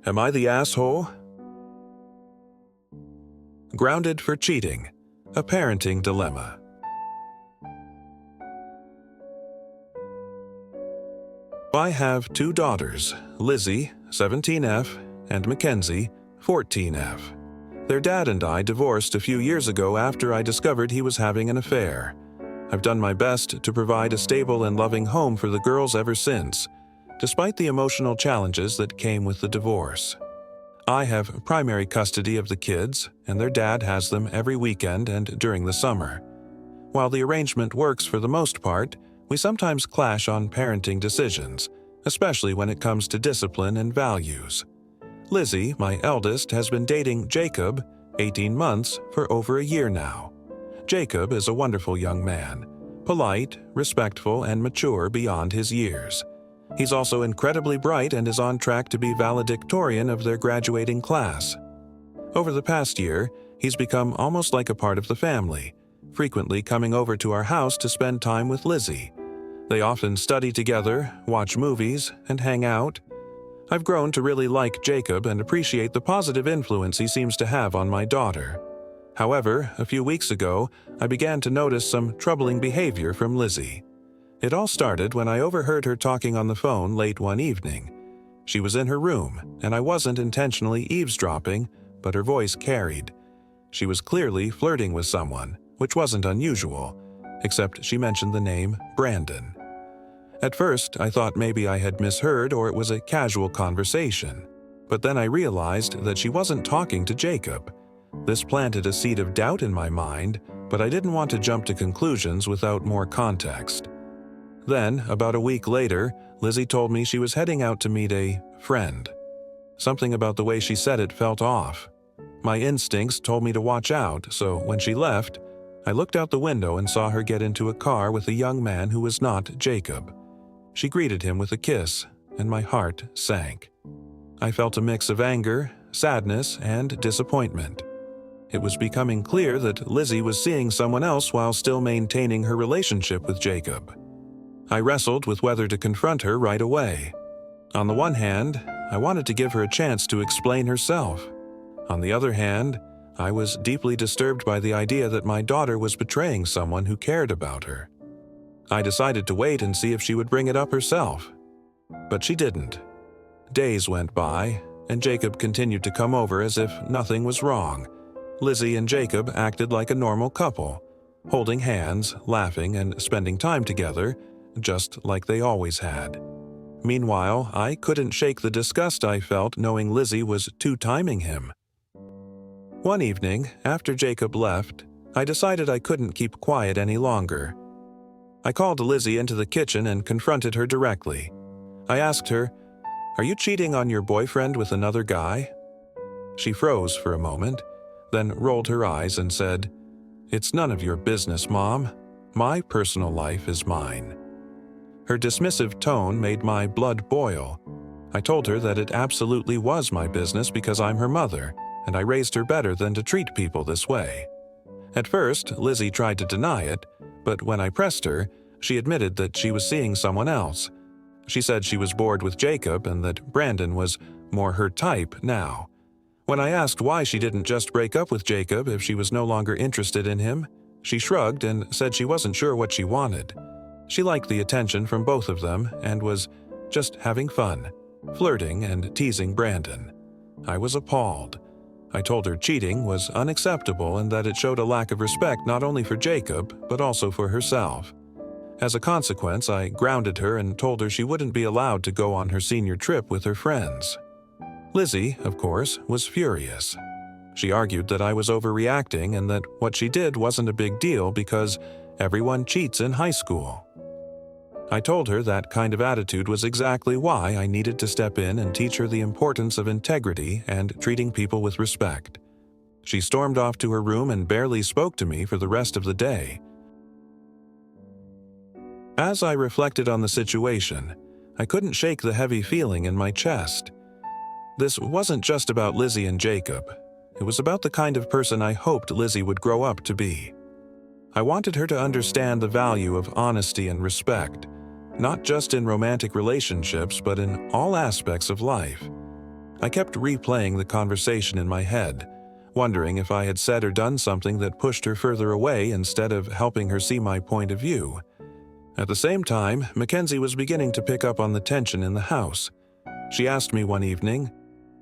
Am I the asshole? Grounded for cheating, a parenting dilemma. I have two daughters, Lizzie, 17F, and Mackenzie, 14F. Their dad and I divorced a few years ago after I discovered he was having an affair. I've done my best to provide a stable and loving home for the girls ever since, despite the emotional challenges that came with the divorce. I have primary custody of the kids, and their dad has them every weekend and during the summer. While the arrangement works for the most part, we sometimes clash on parenting decisions, especially when it comes to discipline and values. Lizzie, my eldest, has been dating Jacob, 18 months, for over a year now. Jacob is a wonderful young man, polite, respectful, and mature beyond his years. He's also incredibly bright and is on track to be valedictorian of their graduating class. Over the past year, he's become almost like a part of the family, frequently coming over to our house to spend time with Lizzie. They often study together, watch movies, and hang out. I've grown to really like Jacob and appreciate the positive influence he seems to have on my daughter. However, a few weeks ago, I began to notice some troubling behavior from Lizzie. It all started when I overheard her talking on the phone late one evening. She was in her room, and I wasn't intentionally eavesdropping, but her voice carried. She was clearly flirting with someone, which wasn't unusual, except she mentioned the name Brandon. At first, I thought maybe I had misheard or it was a casual conversation, but then I realized that she wasn't talking to Jacob. This planted a seed of doubt in my mind, but I didn't want to jump to conclusions without more context. Then, about a week later, Lizzie told me she was heading out to meet a friend. Something about the way she said it felt off. My instincts told me to watch out, so when she left, I looked out the window and saw her get into a car with a young man who was not Jacob. She greeted him with a kiss, and my heart sank. I felt a mix of anger, sadness, and disappointment. It was becoming clear that Lizzie was seeing someone else while still maintaining her relationship with Jacob. I wrestled with whether to confront her right away. On the one hand, I wanted to give her a chance to explain herself. On the other hand, I was deeply disturbed by the idea that my daughter was betraying someone who cared about her. I decided to wait and see if she would bring it up herself. But she didn't. Days went by, and Jacob continued to come over as if nothing was wrong. Lizzie and Jacob acted like a normal couple, holding hands, laughing, and spending time together, just like they always had. Meanwhile, I couldn't shake the disgust I felt knowing Lizzie was two-timing him. One evening, after Jacob left, I decided I couldn't keep quiet any longer. I called Lizzie into the kitchen and confronted her directly. I asked her, "Are you cheating on your boyfriend with another guy?" She froze for a moment, then rolled her eyes and said, "It's none of your business, Mom. My personal life is mine." Her dismissive tone made my blood boil. I told her that it absolutely was my business because I'm her mother, and I raised her better than to treat people this way. At first, Lizzie tried to deny it, but when I pressed her, she admitted that she was seeing someone else. She said she was bored with Jacob and that Brandon was more her type now. When I asked why she didn't just break up with Jacob if she was no longer interested in him, she shrugged and said she wasn't sure what she wanted. She liked the attention from both of them and was just having fun, flirting and teasing Brandon. I was appalled. I told her cheating was unacceptable and that it showed a lack of respect not only for Jacob, but also for herself. As a consequence, I grounded her and told her she wouldn't be allowed to go on her senior trip with her friends. Lizzie, of course, was furious. She argued that I was overreacting and that what she did wasn't a big deal because everyone cheats in high school. I told her that kind of attitude was exactly why I needed to step in and teach her the importance of integrity and treating people with respect. She stormed off to her room and barely spoke to me for the rest of the day. As I reflected on the situation, I couldn't shake the heavy feeling in my chest. This wasn't just about Lizzie and Jacob. It was about the kind of person I hoped Lizzie would grow up to be. I wanted her to understand the value of honesty and respect, not just in romantic relationships, but in all aspects of life. I kept replaying the conversation in my head, wondering if I had said or done something that pushed her further away instead of helping her see my point of view. At the same time, Mackenzie was beginning to pick up on the tension in the house. She asked me one evening,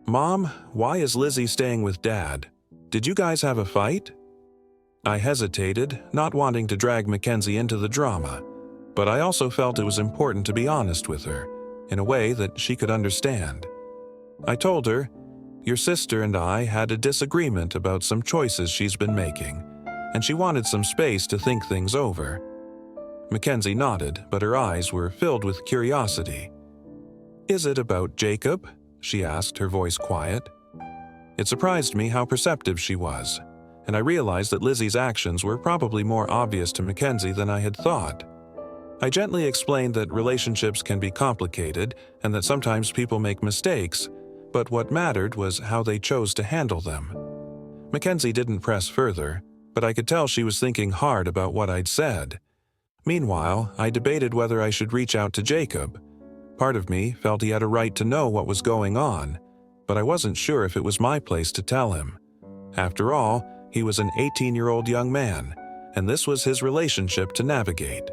"Mom, why is Lizzie staying with Dad? Did you guys have a fight?" I hesitated, not wanting to drag Mackenzie into the drama, but I also felt it was important to be honest with her, in a way that she could understand. I told her, "Your sister and I had a disagreement about some choices she's been making, and she wanted some space to think things over." Mackenzie nodded, but her eyes were filled with curiosity. "Is it about Jacob?" she asked, her voice quiet. It surprised me how perceptive she was, and I realized that Lizzie's actions were probably more obvious to Mackenzie than I had thought. I gently explained that relationships can be complicated and that sometimes people make mistakes, but what mattered was how they chose to handle them. Mackenzie didn't press further, but I could tell she was thinking hard about what I'd said. Meanwhile, I debated whether I should reach out to Jacob. Part of me felt he had a right to know what was going on, but I wasn't sure if it was my place to tell him. After all, he was an 18-year-old young man, and this was his relationship to navigate.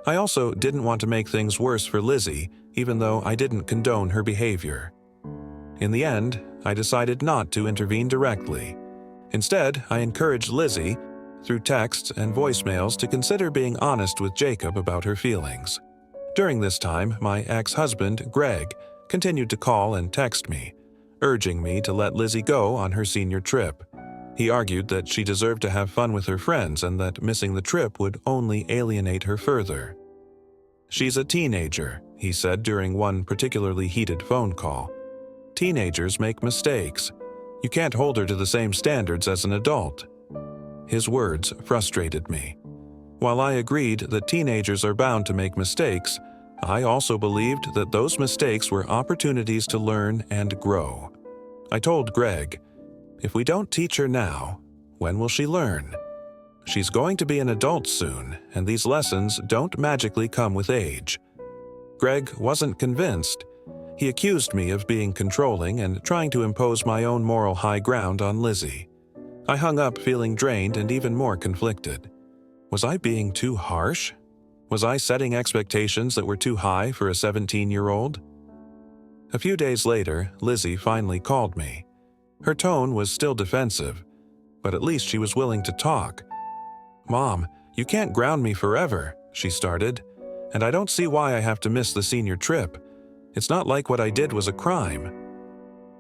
I also didn't want to make things worse for Lizzie, even though I didn't condone her behavior. In the end, I decided not to intervene directly. Instead, I encouraged Lizzie, through texts and voicemails, to consider being honest with Jacob about her feelings. During this time, my ex-husband, Greg, continued to call and text me, urging me to let Lizzie go on her senior trip. He argued that she deserved to have fun with her friends and that missing the trip would only alienate her further. "She's a teenager," he said during one particularly heated phone call. "Teenagers make mistakes. You can't hold her to the same standards as an adult." His words frustrated me. While I agreed that teenagers are bound to make mistakes, I also believed that those mistakes were opportunities to learn and grow. I told Greg, "If we don't teach her now, when will she learn? She's going to be an adult soon, and these lessons don't magically come with age." Greg wasn't convinced. He accused me of being controlling and trying to impose my own moral high ground on Lizzie. I hung up feeling drained and even more conflicted. Was I being too harsh? Was I setting expectations that were too high for a 17-year-old? A few days later, Lizzie finally called me. Her tone was still defensive, but at least she was willing to talk. "Mom, you can't ground me forever," she started, "and I don't see why I have to miss the senior trip. It's not like what I did was a crime."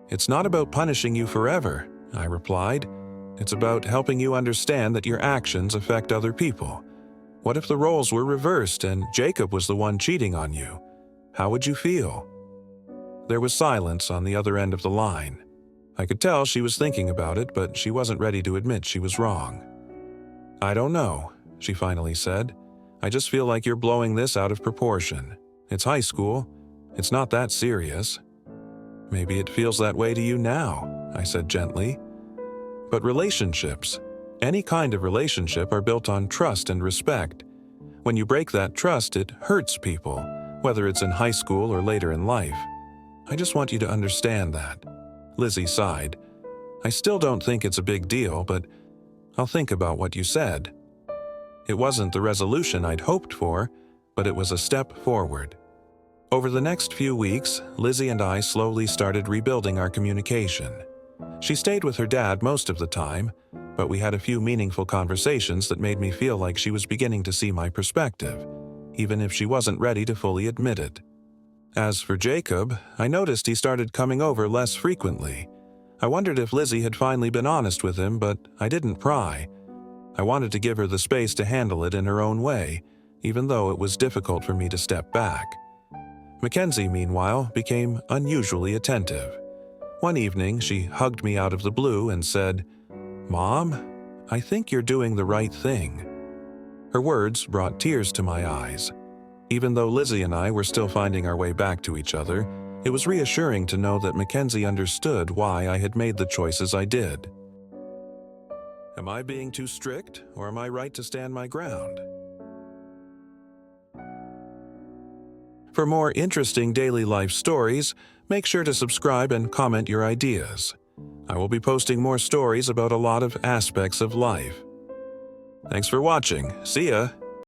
"It's not about punishing you forever," I replied. "It's about helping you understand that your actions affect other people. What if the roles were reversed and Jacob was the one cheating on you? How would you feel?" There was silence on the other end of the line. I could tell she was thinking about it, but she wasn't ready to admit she was wrong. "I don't know," she finally said. "I just feel like you're blowing this out of proportion. It's high school. It's not that serious." "Maybe it feels that way to you now," I said gently. But relationships, any kind of relationship, are built on trust and respect. When you break that trust, it hurts people, whether it's in high school or later in life. I just want you to understand that." Lizzie sighed. "I still don't think it's a big deal, but I'll think about what you said." It wasn't the resolution I'd hoped for, but it was a step forward. Over the next few weeks, Lizzie and I slowly started rebuilding our communication. She stayed with her dad most of the time, but we had a few meaningful conversations that made me feel like she was beginning to see my perspective, even if she wasn't ready to fully admit it. As for Jacob, I noticed he started coming over less frequently. I wondered if Lizzie had finally been honest with him, but I didn't pry. I wanted to give her the space to handle it in her own way, even though it was difficult for me to step back. Mackenzie, meanwhile, became unusually attentive. One evening, she hugged me out of the blue and said, "Mom, I think you're doing the right thing." Her words brought tears to my eyes. Even though Lizzie and I were still finding our way back to each other, it was reassuring to know that Mackenzie understood why I had made the choices I did. Am I being too strict, or am I right to stand my ground? For more interesting daily life stories, Make sure to subscribe and comment your ideas. I will be posting more stories about a lot of aspects of life. Thanks for watching. See ya!